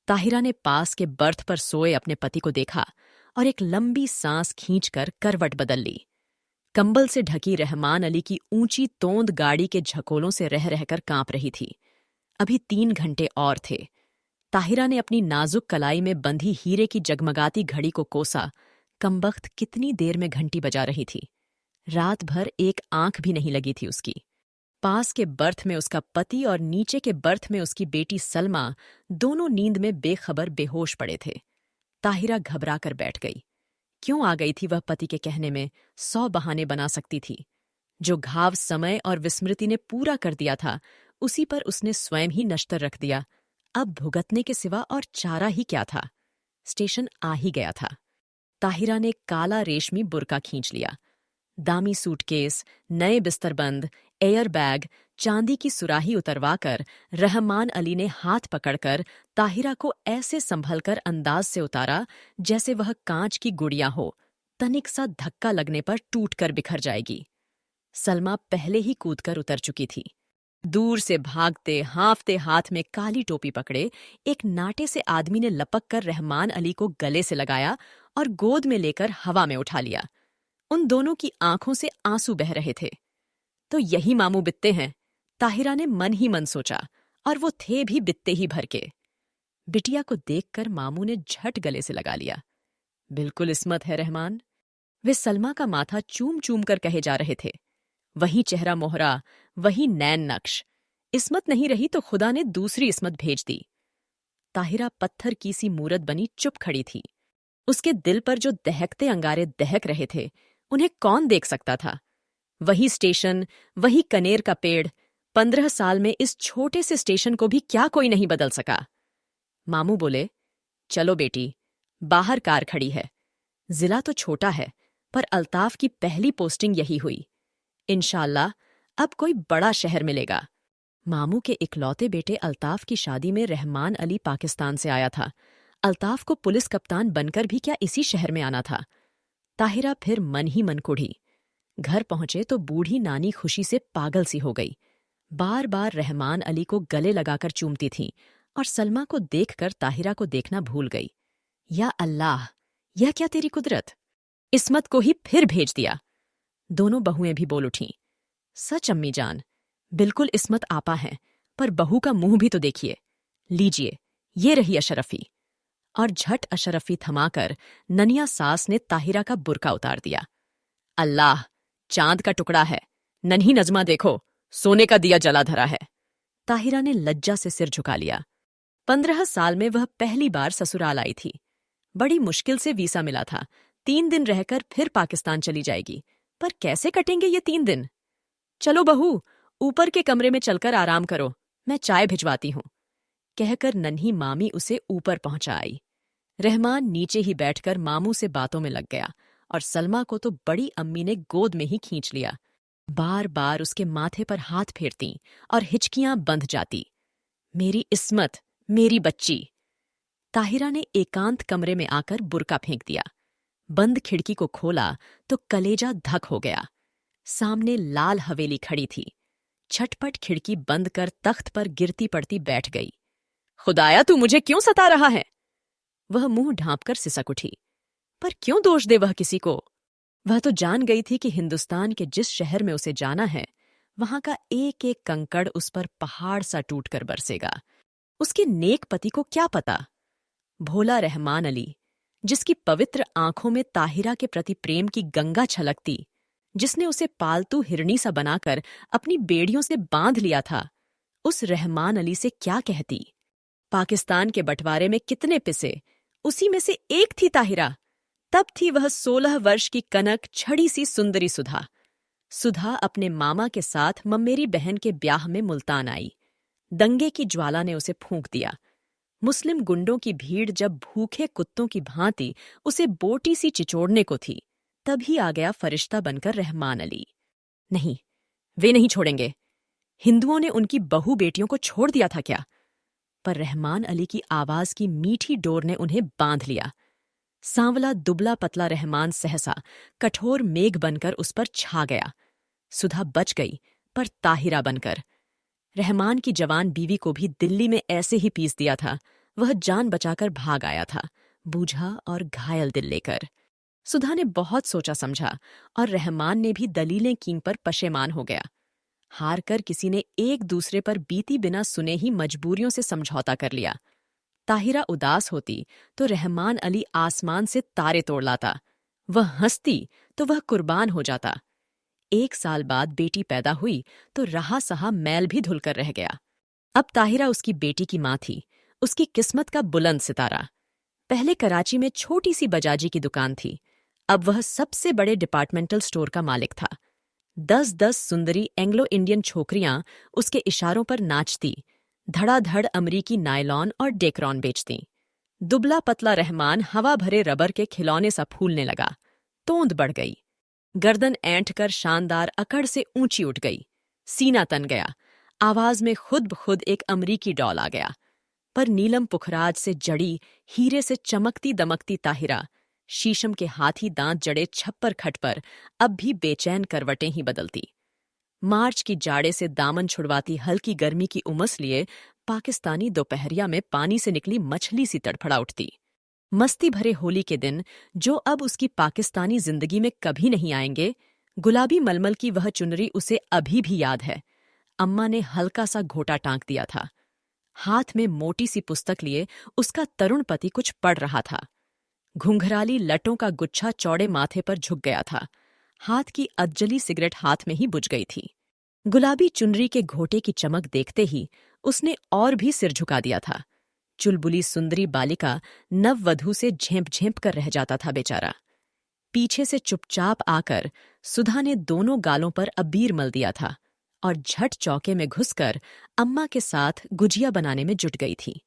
ताहिरा ने पास के बर्थ पर सोए अपने पति को देखा और एक लंबी सांस खींचकर करवट बदल ली। कंबल से ढकी रहमान अली की ऊंची तोंद गाड़ी के झकोलों से रह रहकर कांप रही थी। अभी 3 घंटे और थे। ताहिरा ने अपनी नाजुक कलाई में बंधी हीरे की जगमगाती घड़ी को कोसा। कमबख्त कितनी देर में घंटी बजा रही थी। रात भर एक आंख भी नहीं लगी थी उसकी। पास के बर्थ में उसका पति और नीचे के बर्थ में उसकी बेटी सलमा दोनों नींद में बेखबर बेहोश पड़े थे। ताहिरा घबरा कर बैठ गई। क्यों आ गई थी वह पति के कहने में? 100 बहाने बना सकती थी। जो घाव समय और विस्मृति ने पूरा कर दिया था, उसी पर उसने स्वयं ही नश्तर रख दिया। अब भुगतने के सिवा और चारा ही क्या था? स्टेशन आ ही गया था। ताहिरा ने काला रेशमी बुर्का खींच लिया। दामी सूटकेस, नए बिस्तरबंद, एयरबैग, चांदी की सुराही उतरवाकर रहमान अली ने हाथ पकड़कर ताहिरा को ऐसे संभलकर अंदाज से उतारा जैसे वह कांच की गुड़िया हो, तनिक सा धक्का लगने पर टूटकर बिखर जाएगी। सलमा पहले ही कूदकर उतर चुकी थी। दूर से भागते हाँफते हाथ में काली टोपी पकड़े एक नाटे से आदमी ने लपक कर रहमान अली को गले से लगाया और गोद में लेकर हवा में उठा लिया। उन दोनों की आंखों से आंसू बह रहे थे। तो यही मामू बित्ते हैं, ताहिरा ने मन ही मन सोचा, और वो थे भी बित्ते ही भर के। बिटिया को देखकर मामू ने झट गले से लगा लिया। बिल्कुल इस्मत है रहमान, वे सलमा का माथा चूम चूम कर कहे जा रहे थे। वही चेहरा मोहरा, वही नैन नक्श। इस्मत नहीं रही तो खुदा ने दूसरी इस्मत भेज दी। ताहिरा पत्थर की सी मूरत बनी चुप खड़ी थी। उसके दिल पर जो दहकते अंगारे दहक रहे थे, उन्हें कौन देख सकता था? वही स्टेशन, वही कनेर का पेड़। 15 साल में इस छोटे से स्टेशन को भी क्या कोई नहीं बदल सका? मामू बोले, चलो बेटी, बाहर कार खड़ी है। जिला तो छोटा है, पर अल्ताफ की पहली पोस्टिंग यही हुई। इंशाअल्लाह अब कोई बड़ा शहर मिलेगा। मामू के इकलौते बेटे अल्ताफ की शादी में रहमान अली पाकिस्तान से आया था। अल्ताफ को पुलिस कप्तान बनकर भी क्या इसी शहर में आना था? ताहिरा फिर मन ही मन कुढ़ी। घर पहुंचे तो बूढ़ी नानी खुशी से पागल सी हो गई। बार बार रहमान अली को गले लगाकर चूमती थीं और सलमा को देखकर ताहिरा को देखना भूल गई। या अल्लाह, यह क्या तेरी कुदरत! इस्मत को ही फिर भेज दिया। दोनों बहुएं भी बोल उठीं। सच अम्मी जान, बिल्कुल इस्मत आपा है, पर बहू का मुंह भी तो देखिए। लीजिए, ये रही अशरफी। और झट अशरफी थमाकर ननिया सास ने ताहिरा का बुर्का उतार दिया। अल्लाह, चांद का टुकड़ा है, नन्ही नजमा देखो, सोने का दिया जला धरा है। ताहिरा ने लज्जा से सिर झुका लिया। 15 साल में वह पहली बार ससुराल आई थी। बड़ी मुश्किल से वीसा मिला था। 3 दिन रहकर फिर पाकिस्तान चली जाएगी। पर कैसे कटेंगे ये 3 दिन? चलो बहू, ऊपर के कमरे में चलकर आराम करो, मैं चाय भिजवाती हूं, कहकर नन्ही मामी उसे ऊपर पहुंचा आई। रहमान नीचे ही बैठकर मामू से बातों में लग गया और सलमा को तो बड़ी अम्मी ने गोद में ही खींच लिया। बार बार उसके माथे पर हाथ फेरती और हिचकियां बंध जाती। मेरी इस्मत, मेरी बच्ची। ताहिरा ने एकांत कमरे में आकर बुर्का फेंक दिया। बंद खिड़की को खोला तो कलेजा धक हो गया। सामने लाल हवेली खड़ी थी। छटपट खिड़की बंद कर तख्त पर गिरती पड़ती बैठ गई। खुदाया, तू मुझे क्यों सता रहा है? वह मुंह ढांपकर सिसक उठी। पर क्यों दोष दे वह किसी को? वह तो जान गई थी कि हिंदुस्तान के जिस शहर में उसे जाना है, वहां का एक एक कंकड़ उस पर पहाड़ सा टूटकर बरसेगा। उसके नेक पति को क्या पता? भोला रहमान अली, जिसकी पवित्र आंखों में ताहिरा के प्रति प्रेम की गंगा छलकती, जिसने उसे पालतू हिरणी सा बनाकर अपनी बेड़ियों से बांध लिया था, उस रहमान अली से क्या कहती? पाकिस्तान के बंटवारे में कितने पिसे, उसी में से एक थी ताहिरा। तब थी वह 16 वर्ष की कनक छड़ी सी सुंदरी सुधा। सुधा अपने मामा के साथ मम्मेरी बहन के ब्याह में मुल्तान आई। दंगे की ज्वाला ने उसे फूंक दिया। मुस्लिम गुंडों की भीड़ जब भूखे कुत्तों की भांति उसे बोटी सी चिचोड़ने को थी, तभी आ गया फरिश्ता बनकर रहमान अली। नहीं, वे नहीं छोड़ेंगे। हिंदुओं ने उनकी बहू बेटियों को छोड़ दिया था क्या? पर रहमान अली की आवाज की मीठी डोर ने उन्हें बांध लिया। सांवला दुबला पतला रहमान सहसा कठोर मेघ बनकर उस पर छा गया। सुधा बच गई, पर ताहिरा बनकर। रहमान की जवान बीवी को भी दिल्ली में ऐसे ही पीस दिया था। वह जान बचाकर भाग आया था, बूझा और घायल दिल लेकर। सुधा ने बहुत सोचा समझा और रहमान ने भी दलीलें कीं पर पशेमान हो गया। हार कर किसी ने एक दूसरे पर बीती बिना सुने ही मजबूरियों से समझौता कर लिया। ताहिरा उदास होती तो रहमान अली आसमान से तारे तोड़ लाता, वह हंसती तो वह कुर्बान हो जाता। 1 साल बाद बेटी पैदा हुई तो रहा सहा मैल भी धुलकर रह गया। अब ताहिरा उसकी बेटी की माँ थी, उसकी किस्मत का बुलंद सितारा। पहले कराची में छोटी सी बजाजी की दुकान थी, अब वह सबसे बड़े डिपार्टमेंटल स्टोर का मालिक था। 10-10 सुंदरी एंग्लो इंडियन छोकरियां उसके इशारों पर नाचती, धड़ाधड़ अमरीकी नायलॉन और डेकरॉन बेचती। दुबला पतला रहमान हवा भरे रबर के खिलौने सा फूलने लगा, तोंद बढ़ गई, गर्दन ऐंठ कर शानदार अकड़ से ऊंची उठ गई, सीना तन गया, आवाज में खुद ब खुद एक अमरीकी डॉल आ गया। पर नीलम पुखराज से जड़ी, हीरे से चमकती दमकती ताहिरा, शीशम के हाथी दांत जड़े छप्पर खट पर अब भी बेचैन करवटें ही बदलती। मार्च की जाड़े से दामन छुड़वाती हल्की गर्मी की उमस लिए पाकिस्तानी दोपहरिया में पानी से निकली मछली सी तड़फड़ा उठती। मस्ती भरे होली के दिन, जो अब उसकी पाकिस्तानी जिंदगी में कभी नहीं आएंगे, गुलाबी मलमल की वह चुनरी उसे अभी भी याद है। अम्मा ने हल्का सा घोटा टांक दिया था। हाथ में मोटी सी पुस्तक लिए उसका तरुण पति कुछ पढ़ रहा था। घुंघराली लटों का गुच्छा चौड़े माथे पर झुक गया था। हाथ की अधजली सिगरेट हाथ में ही बुझ गई थी। गुलाबी चुनरी के घोटे की चमक देखते ही उसने और भी सिर झुका दिया था। चुलबुली सुंदरी बालिका नववधू से झेंप झेंप कर रह जाता था बेचारा। पीछे से चुपचाप आकर सुधा ने दोनों गालों पर अबीर मल दिया था और झट चौके में घुसकर अम्मा के साथ गुजिया बनाने में जुट गई थी।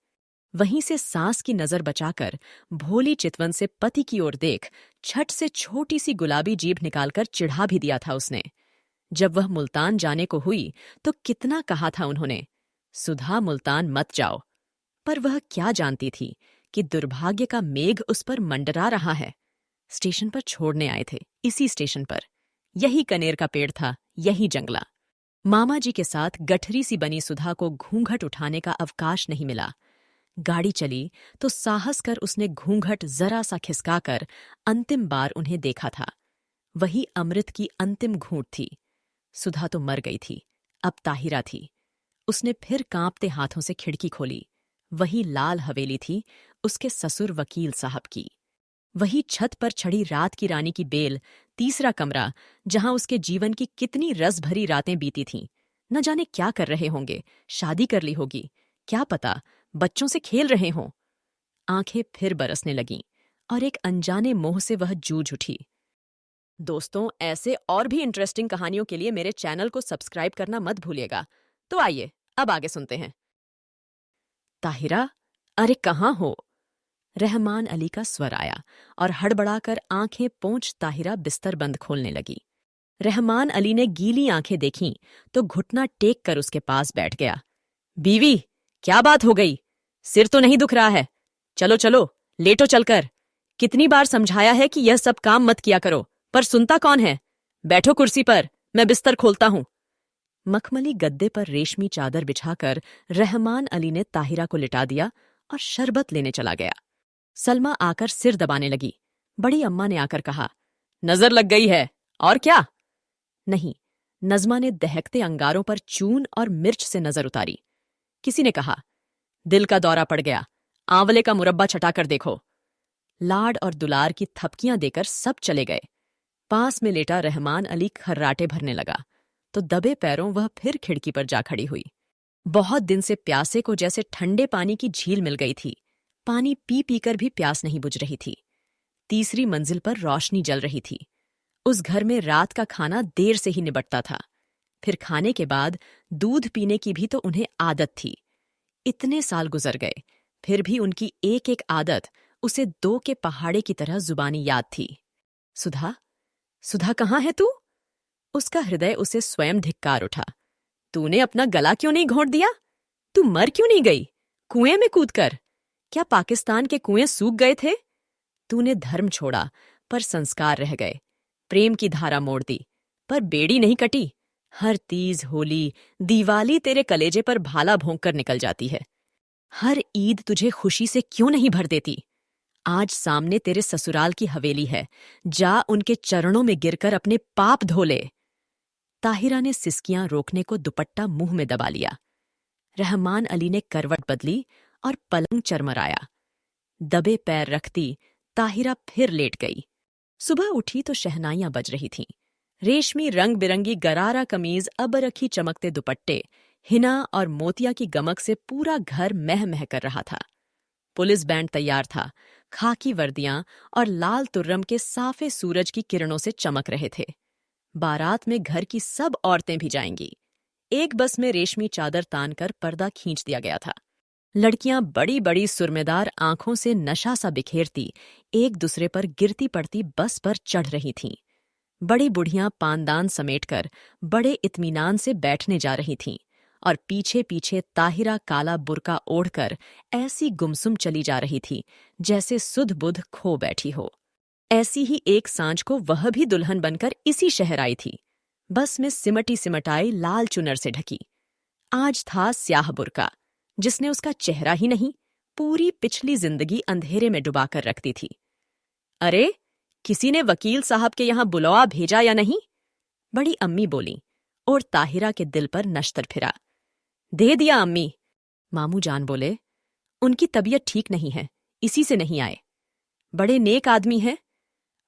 वहीं से सांस की नजर बचाकर भोली चितवन से पति की ओर देख छट से छोटी सी गुलाबी जीभ निकालकर चिढ़ा भी दिया था उसने। जब वह मुल्तान जाने को हुई तो कितना कहा था उन्होंने, सुधा मुल्तान मत जाओ। पर वह क्या जानती थी कि दुर्भाग्य का मेघ उस पर मंडरा रहा है। स्टेशन पर छोड़ने आए थे, इसी स्टेशन पर। यही कनेर का पेड़ था, यही जंगला। मामा जी के साथ गठरी सी बनी सुधा को घूंघट उठाने का अवकाश नहीं मिला। गाड़ी चली तो साहस कर उसने घूंघट जरा सा खिसकाकर अंतिम बार उन्हें देखा था। वही अमृत की अंतिम घूंट थी। सुधा तो मर गई थी, अब ताहिरा थी। उसने फिर कांपते हाथों से खिड़की खोली। वही लाल हवेली थी उसके ससुर वकील साहब की। वही छत पर चढ़ी रात की रानी की बेल, तीसरा कमरा जहां उसके जीवन की कितनी रस भरी रातें बीती थीं। न जाने क्या कर रहे होंगे, शादी कर ली होगी, क्या पता बच्चों से खेल रहे हों। आंखें फिर बरसने लगीं और एक अनजाने मोह से वह जूझ उठी। दोस्तों, ऐसे और भी इंटरेस्टिंग कहानियों के लिए मेरे चैनल को सब्सक्राइब करना मत भूलिएगा। तो आइए अब आगे सुनते हैं। ताहिरा, अरे कहाँ हो? रहमान अली का स्वर आया और हड़बड़ाकर आंखें पोंछ ताहिरा बिस्तर बंद खोलने लगी। रहमान अली ने गीली आंखें देखीं तो घुटना टेक कर उसके पास बैठ गया। बीवी, क्या बात हो गई? सिर तो नहीं दुख रहा है? चलो चलो, लेटो चलकर। कितनी बार समझाया है कि यह सब काम मत किया करो, पर सुनता कौन है? बैठो कुर्सी पर, मैं बिस्तर खोलता हूं। मखमली गद्दे पर रेशमी चादर बिछाकर रहमान अली ने ताहिरा को लिटा दिया और शरबत लेने चला गया। सलमा आकर सिर दबाने लगी। बड़ी अम्मा ने आकर कहा, नजर लग गई है, और क्या? नहीं, नज़मा ने दहकते अंगारों पर चून और मिर्च से नजर उतारी। किसी ने कहा, दिल का दौरा पड़ गया, आंवले का मुरब्बा छटाकर देखो। लाड और दुलार की थपकियां देकर सब चले गए। पास में लेटा रहमान अली खर्राटे भरने लगा तो दबे पैरों वह फिर खिड़की पर जा खड़ी हुई। बहुत दिन से प्यासे को जैसे ठंडे पानी की झील मिल गई थी। पानी पी पीकर भी प्यास नहीं बुझ रही थी। तीसरी मंजिल पर रोशनी जल रही थी। उस घर में रात का खाना देर से ही निबटता था। फिर खाने के बाद दूध पीने की भी तो उन्हें आदत थी। इतने साल गुजर गए, फिर भी उनकी एक एक आदत उसे दो के पहाड़े की तरह जुबानी याद थी। सुधा, सुधा कहाँ है तू? उसका हृदय उसे स्वयं धिक्कार उठा। तूने अपना गला क्यों नहीं घोंट दिया? तू मर क्यों नहीं गई कुएं में कूदकर? क्या पाकिस्तान के कुएं सूख गए थे? तूने धर्म छोड़ा पर संस्कार रह गए, प्रेम की धारा मोड़ दी पर बेड़ी नहीं कटी। हर तीज, होली, दिवाली तेरे कलेजे पर भाला भोंक कर निकल जाती है। हर ईद तुझे खुशी से क्यों नहीं भर देती? आज सामने तेरे ससुराल की हवेली है, जा उनके चरणों में गिरकर अपने पाप धो ले। ताहिरा ने सिसकियां रोकने को दुपट्टा मुंह में दबा लिया। रहमान अली ने करवट बदली और पलंग चरमराया। दबे पैर रखती ताहिरा फिर लेट गई। सुबह उठी तो शहनाइयां बज रही थीं। रेशमी रंग बिरंगी गरारा कमीज, अबरखी चमकते दुपट्टे, हिना और मोतिया की गमक से पूरा घर मह मह कर रहा था। पुलिस बैंड तैयार था, खाकी वर्दियां और लाल तुर्रम के साफे सूरज की किरणों से चमक रहे थे। बारात में घर की सब औरतें भी जाएंगी। एक बस में रेशमी चादर तान कर पर्दा खींच दिया गया था। लड़कियां बड़ी बड़ी सुरमेदार आंखों से नशा सा बिखेरती एक दूसरे पर गिरती पड़ती बस पर चढ़ रही थीं। बड़ी बुढ़ियां पानदान समेटकर बड़े इत्मीनान से बैठने जा रही थीं और पीछे पीछे ताहिरा काला बुर्का ओढ़कर ऐसी गुमसुम चली जा रही थी जैसे सुध बुध खो बैठी हो। ऐसी ही एक सांझ को वह भी दुल्हन बनकर इसी शहर आई थी, बस में सिमटी सिमटाई लाल चुनर से ढकी। आज था स्याह बुर्का, जिसने उसका चेहरा ही नहीं, पूरी पिछली जिंदगी अंधेरे में डुबाकर रखती थी। अरे, किसी ने वकील साहब के यहां बुलवा भेजा या नहीं? बड़ी अम्मी बोली और ताहिरा के दिल पर नश्तर फिरा। दे दिया अम्मी, मामू जान बोले। उनकी तबीयत ठीक नहीं है, इसी से नहीं आए। बड़े नेक आदमी हैं।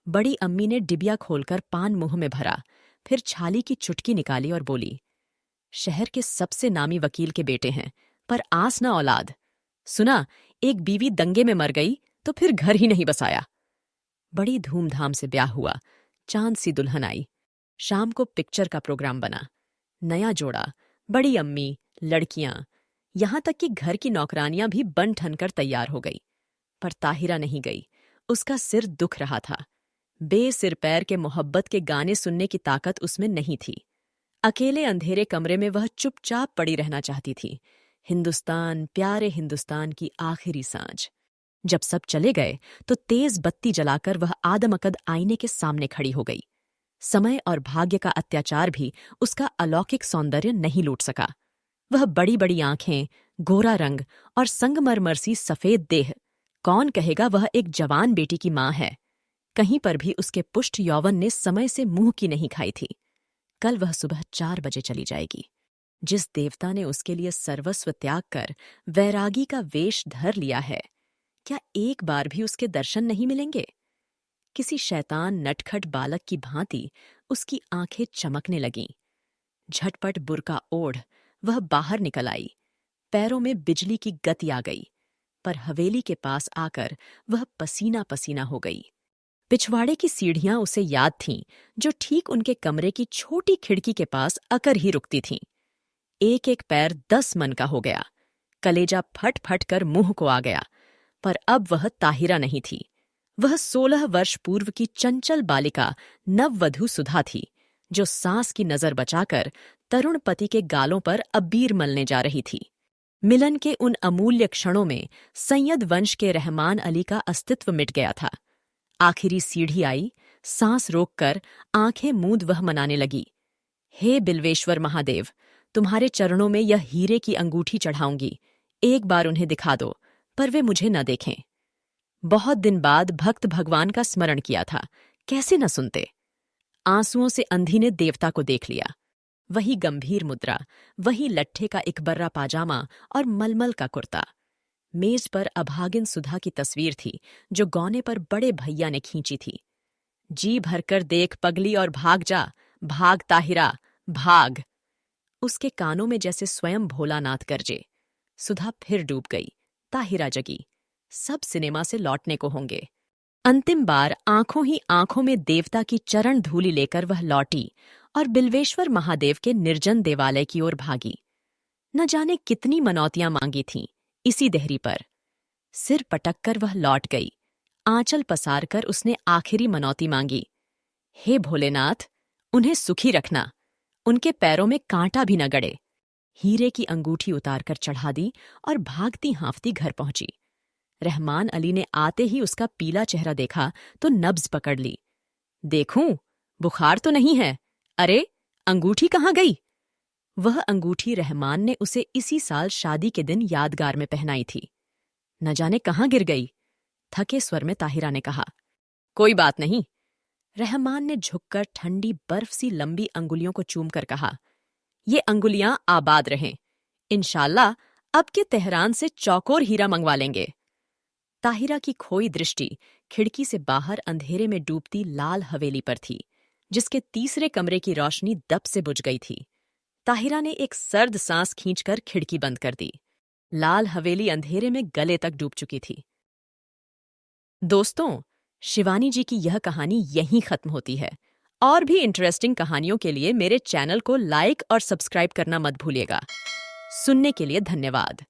बड़ी अम्मी ने डिबिया खोलकर पान मुंह में भरा, फिर छाली की चुटकी निकाली और बोली, शहर के सबसे नामी वकील के बेटे हैं, पर आस न औलाद। सुना, एक बीवी दंगे में मर गई तो फिर घर ही नहीं बसाया। बड़ी धूमधाम से ब्याह हुआ, चांद सी दुल्हन आई। शाम को पिक्चर का प्रोग्राम बना। नया जोड़ा, बड़ी अम्मी, लड़कियां, यहां तक कि घर की नौकरानियां भी बन ठनकर तैयार हो गई। पर ताहिरा नहीं गई, उसका सिर दुख रहा था। बेसिर पैर के मोहब्बत के गाने सुनने की ताकत उसमें नहीं थी। अकेले अंधेरे कमरे में वह चुपचाप पड़ी रहना चाहती थी। हिंदुस्तान, प्यारे हिंदुस्तान की आखिरी सांझ। जब सब चले गए तो तेज बत्ती जलाकर वह आदमकद आईने के सामने खड़ी हो गई। समय और भाग्य का अत्याचार भी उसका अलौकिक सौंदर्य नहीं लूट सका। वह बड़ी बड़ी आंखें, गोरा रंग और संगमरमर सी सफेद देह, कौन कहेगा वह एक जवान बेटी की मां है। कहीं पर भी उसके पुष्ट यौवन ने समय से मुंह की नहीं खाई थी। कल वह सुबह 4 बजे चली जाएगी। जिस देवता ने उसके लिए सर्वस्व त्याग कर वैरागी का वेश धर लिया है, क्या एक बार भी उसके दर्शन नहीं मिलेंगे? किसी शैतान नटखट बालक की भांति उसकी आंखें चमकने लगीं। झटपट बुर्का ओढ़ वह बाहर निकल आई। पैरों में बिजली की गति आ गई, पर हवेली के पास आकर वह पसीना पसीना हो गई। पिछवाड़े की सीढ़ियां उसे याद थीं, जो ठीक उनके कमरे की छोटी खिड़की के पास अकर ही रुकती थीं। एक एक पैर 10 मन का हो गया। कलेजा फट फट कर मुंह को आ गया। पर अब वह ताहिरा नहीं थी। वह 16 वर्ष पूर्व की चंचल बालिका नववधू सुधा थी, जो सांस की नजर बचाकर तरुण पति के गालों पर अबीर मलने जा रही थी। मिलन के उन अमूल्य क्षणों में सैयद वंश के रहमान अली का अस्तित्व मिट गया था। आखिरी सीढ़ी आई, सांस रोककर आंखें मूंद वह मनाने लगी, हे बिल्वेश्वर महादेव, तुम्हारे चरणों में यह हीरे की अंगूठी चढ़ाऊंगी। एक बार उन्हें दिखा दो, पर वे मुझे न देखें। बहुत दिन बाद भक्त भगवान का स्मरण किया था, कैसे न सुनते। आंसुओं से अंधी ने देवता को देख लिया। वही गंभीर मुद्रा, वही लट्ठे का इकबर्रा पाजामा और मलमल का कुर्ता। मेज पर अभागिन सुधा की तस्वीर थी, जो गौने पर बड़े भैया ने खींची थी। जी भरकर देख पगली और भाग जा, भाग ताहिरा, भाग। उसके कानों में जैसे स्वयं भोलानाथ गरजे। सुधा फिर डूब गई। ताहिरा जगी। सब सिनेमा से लौटने को होंगे। अंतिम बार आंखों ही आंखों में देवता की चरण धूलि लेकर वह लौटी और बिल्वेश्वर महादेव के निर्जन देवालय की ओर भागी। न जाने कितनी मनौतियां मांगी थीं इसी देहरी पर। सिर पटककर वह लौट गई। आंचल पसार कर उसने आखिरी मनौती मांगी, हे भोलेनाथ, उन्हें सुखी रखना, उनके पैरों में कांटा भी न गड़े। हीरे की अंगूठी उतारकर चढ़ा दी और भागती हांफती घर पहुंची। रहमान अली ने आते ही उसका पीला चेहरा देखा तो नब्ज पकड़ ली। देखूं, बुखार तो नहीं है? अरे, अंगूठी कहाँ गई? वह अंगूठी रहमान ने उसे इसी साल शादी के दिन यादगार में पहनाई थी। न जाने कहाँ गिर गई, थके स्वर में ताहिरा ने कहा। कोई बात नहीं। रहमान ने झुककर ठंडी बर्फ सी लंबी अंगुलियों को चूमकर कहा, ये अंगुलियां आबाद रहें। इंशाल्लाह अब के तेहरान से चौकोर हीरा मंगवा लेंगे। ताहिरा की खोई दृष्टि खिड़की से बाहर अंधेरे में डूबती लाल हवेली पर थी, जिसके तीसरे कमरे की रोशनी दब से बुझ गई थी। ताहिरा ने एक सर्द सांस खींचकर खिड़की बंद कर दी। लाल हवेली अंधेरे में गले तक डूब चुकी थी। दोस्तों, शिवानी जी की यह कहानी यहीं खत्म होती है। और भी इंटरेस्टिंग कहानियों के लिए मेरे चैनल को लाइक और सब्सक्राइब करना मत भूलिएगा। सुनने के लिए धन्यवाद।